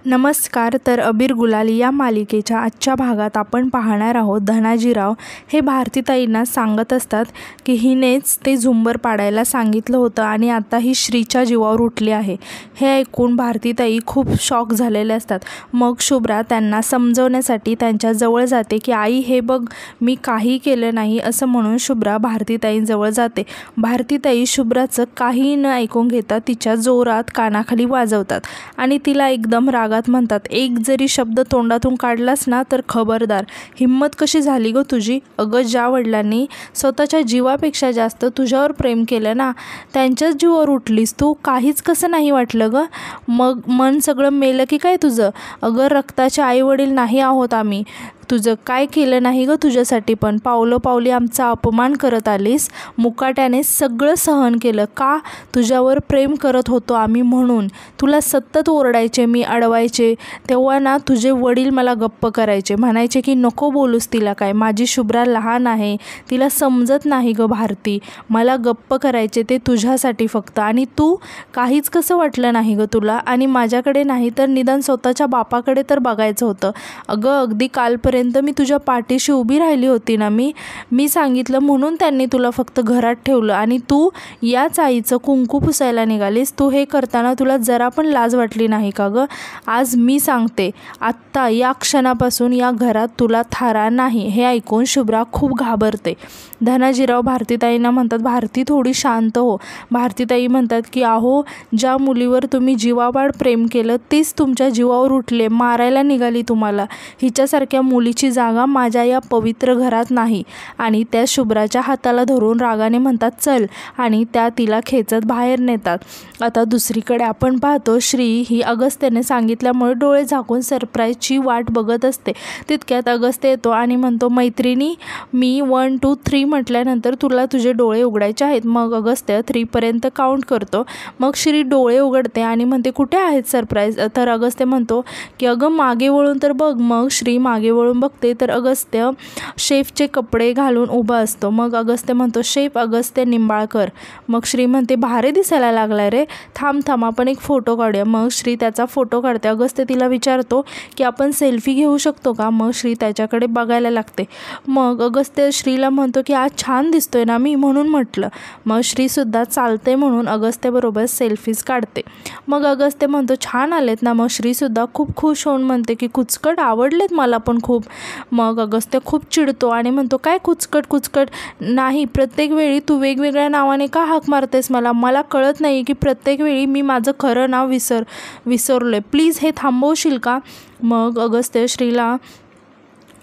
नमस्कार. तर अबीर गुलाल या मालिकेच्या आजच्या भागात आपण पाहणार आहोत धनाजीराव हे भारतीताईंना सांगत असतात की हिनेच ते झुंबर पाडायला सांगितलं होतं आणि आता ही श्रीच्या जीवावर उठली आहे. हे ऐकून भारतीताई खूप शॉक झालेले असतात. मग शुभ्रा त्यांना समजवण्यासाठी त्यांच्या जवळ जाते की आई हे बघ मी काही केलं नाही असं म्हणून शुभ्रा भारतीताईंजवळ जाते. भारतीताई शुभ्राचं काही न ऐकून घेता तिच्या जोरात कानाखाली वाजवतात आणि तिला एकदम रागात म्हणतात, एक जरी शब्द तोंडातून काढलास ना तर खबरदार. हिम्मत कशी झाली ग तुझी? अगं ज्या वडिलांनी स्वतःच्या जीवापेक्षा जास्त तुझ्यावर प्रेम केलं ना त्यांच्याच जीवावर उठलीस तू. काहीच कसं नाही वाटलं ग? मग मन सगळं मेलं की काय तुझं? अगं रक्ताचे आई वडील नाही आहोत आम्ही. तुझं काय केलं नाही ग तुझ्यासाठी, पण पावलोपावली आमचा अपमान करत आलीस. मुकाट्याने सगळं सहन केलं का? तुझ्यावर प्रेम करत होतो आम्ही म्हणून. तुला सतत ओरडायचे मी, अडवायचे. तेव्हा ना तुझे वडील मला गप्प करायचे, म्हणायचे की नको बोलूस तिला काय, माझी शुभ्रा लहान आहे, तिला समजत नाही ग भारती. मला गप्प करायचे ते तुझ्यासाठी फक्त. आणि तू काहीच कसं वाटलं नाही ग तुला? आणि माझ्याकडे नाही तर निदान स्वतःच्या बापाकडे तर बघायचं होतं. अगं अगदी कालपर्यंत मी तुझ्या पाठीशी उभी राहिली होती ना. मी सांगितलं म्हणून त्यांनी तुला फक्त घरात ठेवलं आणि तू याच आईचं कुंकू पुसायला निघालीस. तू हे करताना तुला जरा पण लाज वाटली नाही का ग? आज मी सांगते, आत्ता या क्षणापासून या घरात तुला थारा नाही. हे ऐकून शुभ्रा खूप घाबरते. धनाजीराव भारतीताईंना म्हणतात, भारती थोडी शांत हो. भारतीताई म्हणतात की अहो ज्या मुलीवर तुम्ही जीवापाड प्रेम केलं तीच तुमच्या जीवावर उठले, मारायला निघाली तुम्हाला. हिच्यासारख्या मुलीची जागा माझ्या या पवित्र घरात नाही. आणि त्या शुभ्राच्या हाताला धरून रागाने म्हणतात चल, आणि त्या तिला खेचत बाहेर नेतात. आता दुसरीकडे आपण पाहतो श्री ही अगस्त्याने सांगितल्यामुळे डोळे झाकून सरप्राईजची वाट बघत असते. तितक्यात अगस्त्य येतो आणि म्हणतो, मैत्रिणी मी 1 2 3 म्हटल्यानंतर तुला तुझे डोळे उघडायचे आहेत. मग अगस्त्य 3 पर्यंत काउंट करतो. मग श्री डोळे उघडते आणि म्हणते कुठे आहेत सरप्राईज? तर अगस्त्य म्हणतो की अगं मागे वळून तर बघ. मग श्री मागे वळून बघते तर अगस्त्य शेफचे कपडे घालून उभा असतो. मग अगस्त्य म्हणतो, शेफ अगस्त्य निंबाळकर. मग श्री म्हणते, भारी दिसायला लागलाय रे, थांब आपण एक फोटो काढूया. मग श्री त्याचा फोटो काढते. अगस्त्य तिला विचारतो की आपण सेल्फी घेऊ शकतो का? मग श्री त्याच्याकडे बघायला लागते. मग अगस्त्य श्रीला म्हणतो की आज छान दिसतोय ना मी, म्हणून म्हटलं. मग श्रीसुद्धा चालते म्हणून अगस्त्याबरोबर सेल्फीज काढते. मग अगस्त्य म्हणतो छान आलेत ना? मग श्रीसुद्धा खूप खुश होऊन म्हणते की कुचकट आवडलेत मला पण खूप. मग अगस्त्य खूप चिडतो आणि म्हणतो, काय कुचकट नाही, प्रत्येक वेळी तू वेगवेगळ्या नावाने का हाक मारतेस मला कळत नाही की प्रत्येक वेळी मी माझं खरं नाव विसरलोय. प्लीज हे थांबवशील का? मग अगस्त्य श्रीला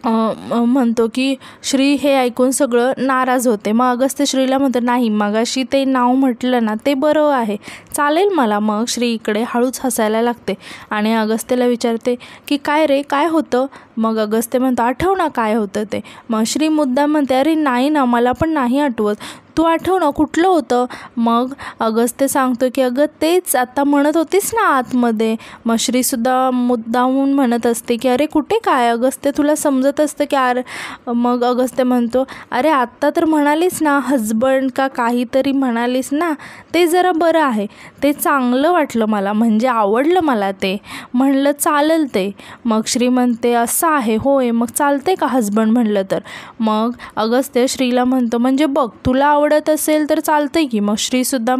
म्हणतो की श्री हे ऐकून सगळं नाराज होते. मग अगस्त्य श्रीला म्हणतो, नाही मगाशी ते नाव म्हटलं ना ते बरं आहे, चालेल मला. मग श्री इकडे हळूच हसायला लागते आणि अगस्त्यला विचारते की काय रे काय होतं? मग अगस्त्य म्हणतो, आठव ना काय होतं ते. मग श्री मुद्दाम म्हणते, अरे नाही ना, मला पण नाही आठवत, तू आठव ना कुठलं होतं? मग अगस्त्य सांगतो की अगं तेच आता म्हणत होतीस ना आतमध्ये. मग श्रीसुद्धा मुद्दामून म्हणत असते की अरे कुठे काय अगस्त्य, तुला समजत असतं की अरे. मग अगस्त्य म्हणतो, अरे आत्ता तर म्हणालीस ना हजबंड का काहीतरी म्हणालीस ना, ते जरा बरं आहे, ते चांगलं वाटलं मला, म्हणजे आवडलं मला ते, म्हणलं चालेल ते. मग श्री म्हणते, असं आहे होय, मग चालते का हजबंड म्हणलं तर? मग अगस्त्य श्रीला म्हणतो, म्हणजे बघ तुला आवडत असेल तर चालतंय की. मग श्रीसुद्धा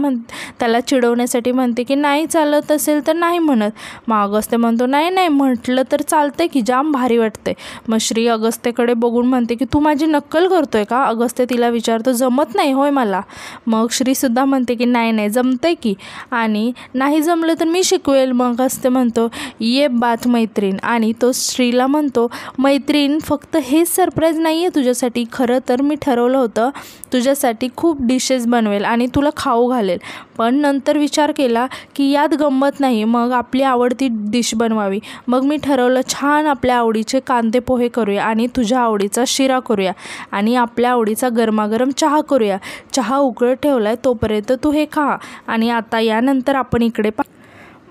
त्याला चिडवण्यासाठी म्हणते की नाही चालत असेल तर नाही म्हणत. मग अगस्त्य म्हणतो, नाही म्हटलं तर चालतंय की, जाम भारी वाटते. मग श्री अगस्त्याकडे बघून म्हणते की तू माझी नक्कल करतोय का? अगस्त्य तिला विचारतो, जमत नाही होय मला? मग श्रीसुद्धा म्हणते की नाही जमतंय की, आणि नाही जमलं तर मी शिकवेल. मग अगस्त्य म्हणतो, ये बात मैत्रीण. आणि तो श्रीला म्हणतो, मैत्रीण फक्त हेच सरप्राईज नाही आहे तुझ्यासाठी, खरं तर मी ठरवलं होतं तुझ्यासाठी खूप डिशेस बनवेल आणि तुला खाऊ घालेल, पण नंतर विचार केला की यात गंमत नाही, मग आपली आवडती डिश बनवावी. मग मी ठरवलं छान आपल्या आवडीचे कांदे पोहे करूया आणि तुझ्या आवडीचा शिरा करूया आणि आपल्या आवडीचा गरमागरम चहा करूया. चहा उकळत ठेवलाय तोपर्यंत तू हे खा. आणि आता यानंतर आपण इकडे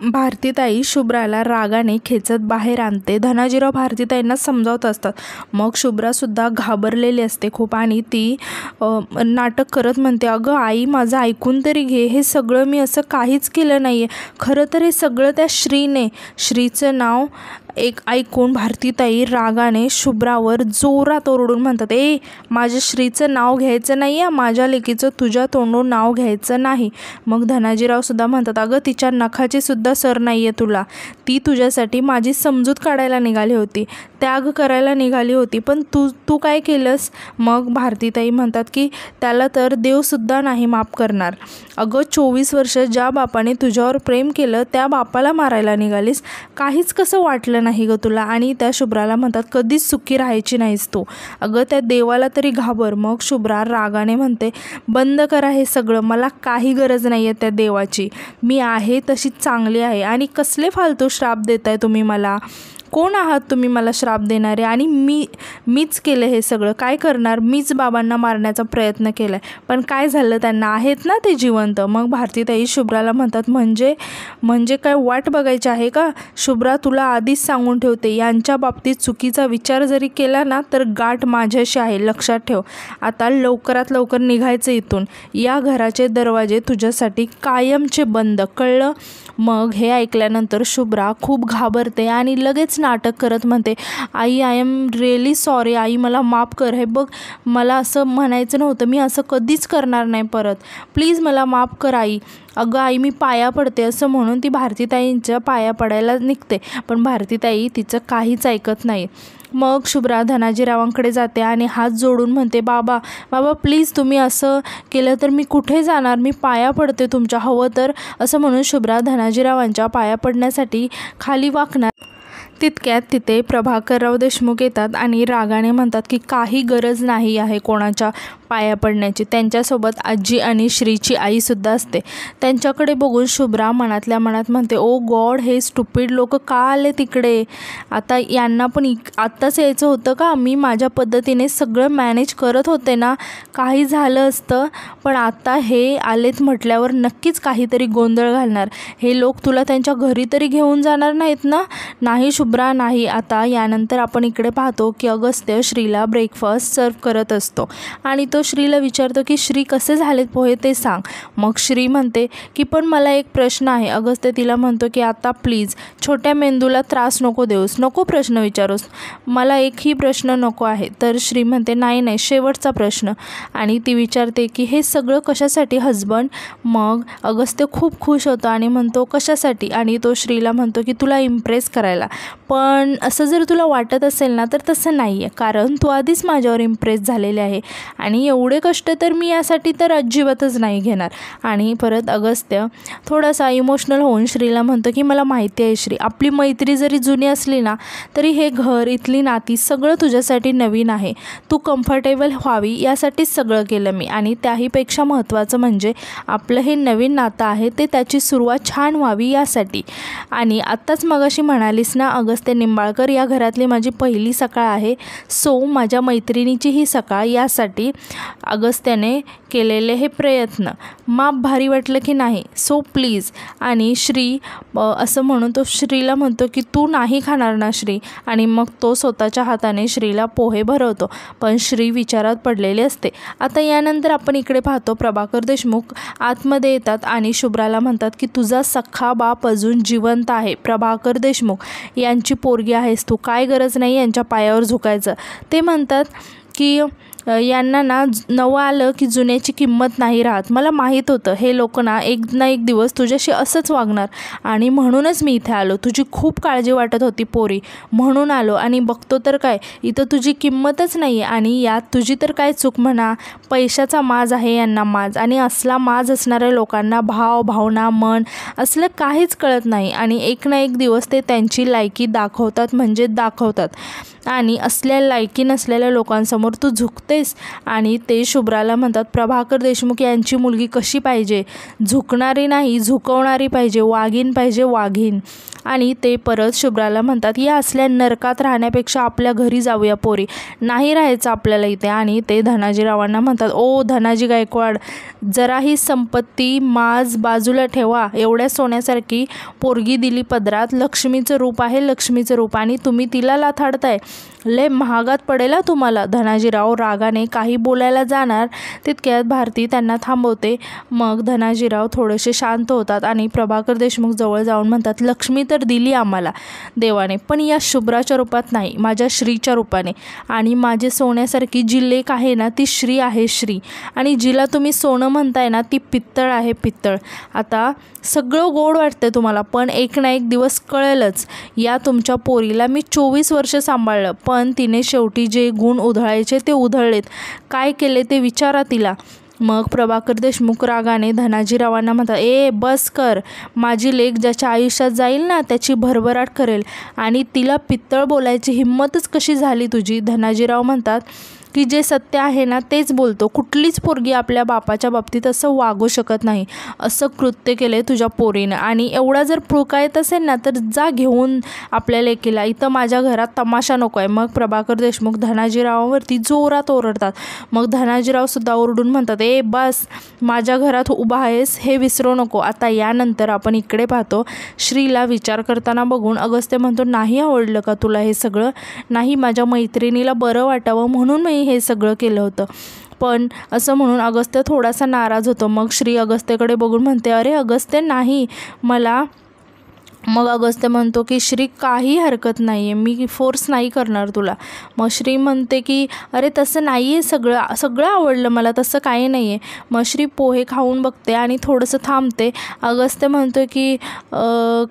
भारतीताई शुभ्राला रागाने खेचत बाहेर आणते. धनाजीराव भारतीताईंना समजावत असतात. मग शुभ्रासुद्धा घाबरलेली असते खूप आणि ती नाटक करत म्हणते, अगं आई माझं ऐकून तरी घे, हे सगळं मी असं काहीच केलं नाही आहे. खरं तर हे सगळं त्या श्रीने. श्रीचं नाव ऐकून भारतीताई रागाने शुभ्रावर जोरात ओरडून म्हणतात, ए माझ्या श्रीचं नाव घ्यायचं नाही आहे, माझ्या लेकीचं तुझ्या तोंडून नाव घ्यायचं नाही. मग धनाजीरावसुद्धा म्हणतात, अगं तिच्या नखाची सुद्धा सर नाही आहे तुला. ती तुझ्यासाठी माझी समजूत काढायला निघाली होती, त्याग करायला निघाली होती, पण तू काय केलंस. मग भारतीताई म्हणतात की त्याला तर देवसुद्धा नाही माफ करणार. अगं 24 वर्ष ज्या बापाने तुझ्यावर प्रेम केलं त्या बापाला मारायला निघालीस. काहीच कसं वाटलं नाही गं तुला. आणि त्या शुभ्राला म्हणतात, कधीच सुखी राहायची नाहीस तू. अगं त्या देवाला तरी घाबर. मग शुभ्रा रागाने म्हणते, बंद करा हे सगळं, मला काही गरज नाही आहे त्या देवाची. मी आहे तशी चांगली आहे. आणि कसले फालतू श्राप देताय तुम्ही मला. कोण आहात तुम्ही मला श्राप देणारे. आणि मीच केलं हे सगळं. काय करणार, मीच बाबांना मारण्याचा प्रयत्न केला आहे, पण काय झालं, त्यांना आहेत ना ते जिवंत. मग भारतीताई शुभ्राला म्हणतात, म्हणजे काय वाट बघायची आहे का. शुभ्रा तुला आधीच सांगून ठेवते, यांच्या बाबतीत चुकीचा विचार जरी केला ना तर गाठ माझ्याशी आहे, लक्षात ठेव. आता लवकरात लवकर निघायचं इथून. या घराचे दरवाजे तुझ्यासाठी कायमचे बंद, कळलं. मग हे ऐकल्यानंतर शुभ्रा खूप घाबरते आणि लगेच नाटक करत म्हणते, आई आय एम रिअली सॉरी. आई मला माफ कर. हे बघ मला असं म्हणायचं नव्हतं, मी असं कधीच करणार नाही परत. प्लीज मला माफ कर आई. अगं आई मी पाया पडते. असं म्हणून ती भारतीताईंच्या पाया पडायला निघते, पण भारतीताई तिचं काहीच ऐकत नाही. मग शुभ्रा धनाजीरावांकडे जाते आणि हात जोडून म्हणते, बाबा प्लीज तुम्ही असं केलं तर मी कुठे जाणार, मी पाया पडते तुमच्या, हवं तर. असं म्हणून शुभ्रा धनाजीरावांच्या पाया पडण्यासाठी खाली वाकणार. तितक्यात तिथे प्रभाकरराव देशमुख येतात आणि रागाने म्हणतात की काही गरज नाही आहे कोणाच्या पाया पडण्याची. त्यांच्यासोबत आजी आणि श्रीची आईसुद्धा असते. त्यांच्याकडे बघून शुभ्रा मनातल्या मनात म्हणते, ओ गॉड, हे स्टुपिड लोक का आले तिकडे. आता यांना पण आत्ताच यायचं होतं का. मी माझ्या पद्धतीने सगळं मॅनेज करत होते ना, काही झालं असतं, पण आता हे आलेत म्हटल्यावर नक्कीच काहीतरी गोंधळ घालणार. हे लोक तुला त्यांच्या घरी तरी घेऊन जाणार नाहीत ना. नाही शुभ्रा नाही. आता यानंतर आपण इकडे पाहतो की अगस्त्य श्रीला ब्रेकफास्ट सर्व करत असतो आणि तो श्रीला विचारतो की श्री कसे झालेत पोहे ते सांग. मग श्री म्हणते की पण मला एक प्रश्न आहे. अगस्त्य तिला म्हणतो की आता प्लीज छोट्या मेंदूला त्रास नको देऊस, नको प्रश्न विचारूस, मला एकही प्रश्न नको आहे. तर श्री म्हणते नाही शेवटचा प्रश्न. आणि ती विचारते की हे सगळं कशासाठी हजबंड. मग अगस्त्य खूप खुश होतो आणि म्हणतो कशासाठी. आणि तो श्रीला म्हणतो की तुला इम्प्रेस करायला. पण असं जर तुला वाटत असेल ना तर तसं नाही आहे, कारण तू आधीच माझ्यावर इम्प्रेस झालेले आहे आणि एवढे कष्ट तर मी यासाठी तर अजिबातच नाही घेणार. आणि परत अगस्त्य थोडासा इमोशनल होऊन श्रीला म्हणतो की मला माहिती आहे श्री, आपली मैत्री जरी जुनी असली ना तरी हे घर, इथली नाती सगळं तुझ्यासाठी नवीन आहे. तू कम्फर्टेबल व्हावी यासाठीच सगळं केलं मी. आणि त्याहीपेक्षा महत्त्वाचं म्हणजे आपलं हे नवीन नातं आहे ते त्याची सुरुवात छान व्हावी यासाठी. आणि आत्ताच मगाशी म्हणालीस ना अगस्त्य निंबाळकर, या घरातली माझी पहिली सकाळ आहे, सो माझ्या मैत्रिणीची ही सकाळ, यासाठी अगस्त्याने केलेले हे प्रयत्न माप भारी वाटलं की नाही. So please. आणि श्री असं म्हणून तो श्रीला म्हणतो की तू नाही खाणार ना श्री. आणि मग तो स्वतःच्या हाताने श्रीला पोहे भरवतो, पण श्री विचारात पडलेले असते. आता यानंतर आपण इकडे पाहतो प्रभाकर देशमुख आतमध्ये येतात आणि शुभ्राला म्हणतात की तुझा सख्खा बाप अजून जिवंत आहे. प्रभाकर देशमुख यांची पोरगी आहेस तू, काय गरज नाही यांच्या पायावर झुकायचं. ते म्हणतात की यांना ना नवं आलं की जुन्याची किंमत नाही राहत. मला माहीत होतं हे लोक ना एक दिवस तुझ्याशी असंच वागणार आणि म्हणूनच मी इथे आलो. तुझी खूप काळजी वाटत होती पोरी, म्हणून आलो आणि बघतो तर काय, इथं तुझी किंमतच नाही आहे. आणि यात तुझी तर काय चूक म्हणा. पैशाचा माज आहे यांना माज, आणि असला माज असणाऱ्या लोकांना भाव, भावना, मन असलं काहीच कळत नाही. आणि एक ना एक दिवस ते त्यांची लायकी दाखवतात म्हणजे दाखवतात. आणि असल्या लायकी नसलेल्या लोकांसमोर तू झुकतेस. आणि ते शुभ्राला म्हणतात प्रभाकर देशमुख यांची मुलगी कशी पाहिजे, झुकणारी नाही झुकवणारी पाहिजे, वाघीण पाहिजे वाघीण. आणि ते परत शुभ्राला म्हणतात, या असल्या नरकात राहण्यापेक्षा आपल्या घरी जाऊया पोरी, नाही राहायचं आपल्याला इथे. आणि ते धनाजीरावांना म्हणतात, ओ धनाजी गायकवाड, जराही संपत्ती माज बाजूला ठेवा, एवढ्या सोन्यासारखी पोरगी दिली पदरात, लक्ष्मीचं रूप आहे, लक्ष्मीचं रूप, आणि तुम्ही तिला लाथाडताय, लय महागात पडेल तुम्हाला. धनाजीराव रागाने काही बोलायला जाणार तितक्यात भारती त्यांना थांबवते. मग धनाजीराव थोडेसे शांत होतात आणि प्रभाकर देशमुख जवळ जाऊन म्हणतात, लक्ष्मी तर दिली आम्हाला देवाने, पण या शुभ्राच्या रूपात नाही, माझ्या श्रीच्या रूपाने. आणि माझे सोन्यासारखी जी लेक आहे ना ती श्री आहे, श्री. आणि जिला तुम्ही सोनं म्हणताय ना ती पित्तळ आहे, पित्तळ. आता सगळं गोड वाटतं तुम्हाला, पण एक ना एक दिवस कळेलच. या तुमच्या पोरीला मी 24 वर्ष सांभाळलं, पण तिने शेवटी जे गुण उधळायचे ते उधळलेत. काय केले ते विचारा तिला. मग प्रभाकर देशमुख रागाने धनाजीरावांना म्हणतात, ए बस कर, माझी लेक ज्याच्या आयुष्यात जाईल ना त्याची भरभराट करेल, आणि तिला पित्तळ बोलायची हिंमतच कशी झाली तुझी. धनाजीराव म्हणतात की जे सत्य आहे ना तेच बोलतो, कुठलीच पोरगी आपल्या बापाच्या बाबतीत असं वागू शकत नाही. असं कृत्य केलं तुझ्या पोरीनं, आणि एवढा जर पुळका येत असेल ना तर जा घेऊन आपल्या लेकीला, इथं माझ्या घरात तमाशा नको आहे. मग प्रभाकर देशमुख धनाजीरावावरती जोरात ओरडतात. मग धनाजीरावसुद्धा ओरडून म्हणतात, ए बस, माझ्या घरात उभा आहेस हे विसरू नको. आता यानंतर आपण इकडे पाहतो, श्रीला विचार करताना बघून अगस्त्य म्हणतो, नाही आवडलं का तुला हे सगळं? नाही, माझ्या मैत्रिणीला बरं वाटावं म्हणून मी हे सगळं केलं होतं. पण असं म्हणून अगस्त्य थोडासा नाराज होतो. मग श्री अगस्त्यकडे बघून म्हणते, अरे अगस्त्य नाही मला. मग अगस्त्य म्हणतो की श्री काही हरकत नाही आहे, मी फोर्स नाही करणार तुला. मग श्री म्हणते की अरे तसं नाही आहे, सगळं आवडलं मला, तसं काही नाही आहे. मग श्री पोहे खाऊन बघते आणि थोडंसं थांबते. अगस्त्य म्हणतो की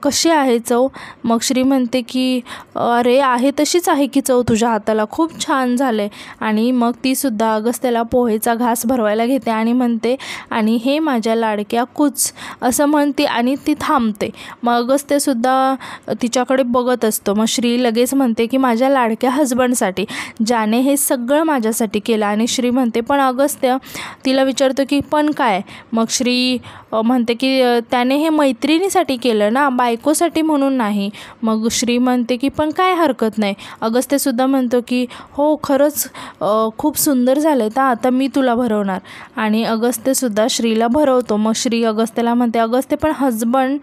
कशी आहे चव? मग श्री म्हणते की अरे आहे तशीच आहे की चव तुझ्या हाताला, खूप छान झालं आहे. आणि मग तीसुद्धा अगस्त्याला पोहेचा घास भरवायला घेते आणि म्हणते, आणि हे माझ्या लाडक्या कुच, असं म्हणते आणि ती थांबते. मग अगस्त्य सुद्धा तिच्याकडे बघत असतो. मग श्री लगेच म्हणते की माझ्या लाडक्या हजबंडसाठी, ज्याने हे सगळं माझ्यासाठी केलं. आणि श्री म्हणते, पण अगस्त्य तिला विचारतो की पण काय? मग श्री म्हणते की त्याने हे मैत्रिणीसाठी केलं ना, बायकोसाठी म्हणून नाही. मग श्री म्हणते की पण काय हरकत नाही. अगस्त्यसुद्धा म्हणतो की हो खरंच खूप सुंदर झालं तर आता मी तुला भरवणार. आणि अगस्त्यसुद्धा श्रीला भरवतो. मग श्री अगस्त्याला म्हणते, अगस्त्य पण हजबंड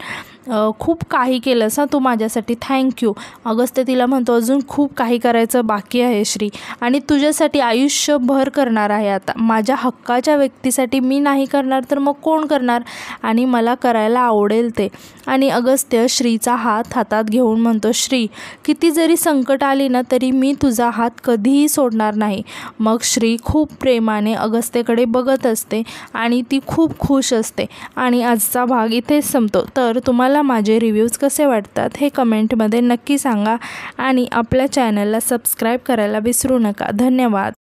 खूप काही केलंस तू माझ्यासाठी, थँक्यू. अगस्त्य तिला म्हणतो, अजून खूप काही करायचं बाकी आहे श्री, आणि तुझ्यासाठी आयुष्यभर करणार आहे. आता माझ्या हक्काच्या व्यक्तीसाठी मी नाही करणार तर मग कोण करणार, आणि मला करायला आवडेल ते. आणि अगस्त्य श्रीचा हात हातात घेऊन म्हणतो, श्री किती जरी संकट आली ना तरी मी तुझा हात कधीही सोडणार नाही. मग श्री खूप प्रेमाने अगस्त्यकडे बघत असते आणि ती खूप खुश असते. आणि आजचा भाग इथेच संपतो. तर तुम्हाला माझे रिव्ह्यूज कसे वाटतात हे कमेंटमध्ये नक्की सांगा, आणि आपल्या चॅनलला सबस्क्राईब करायला विसरू नका. धन्यवाद.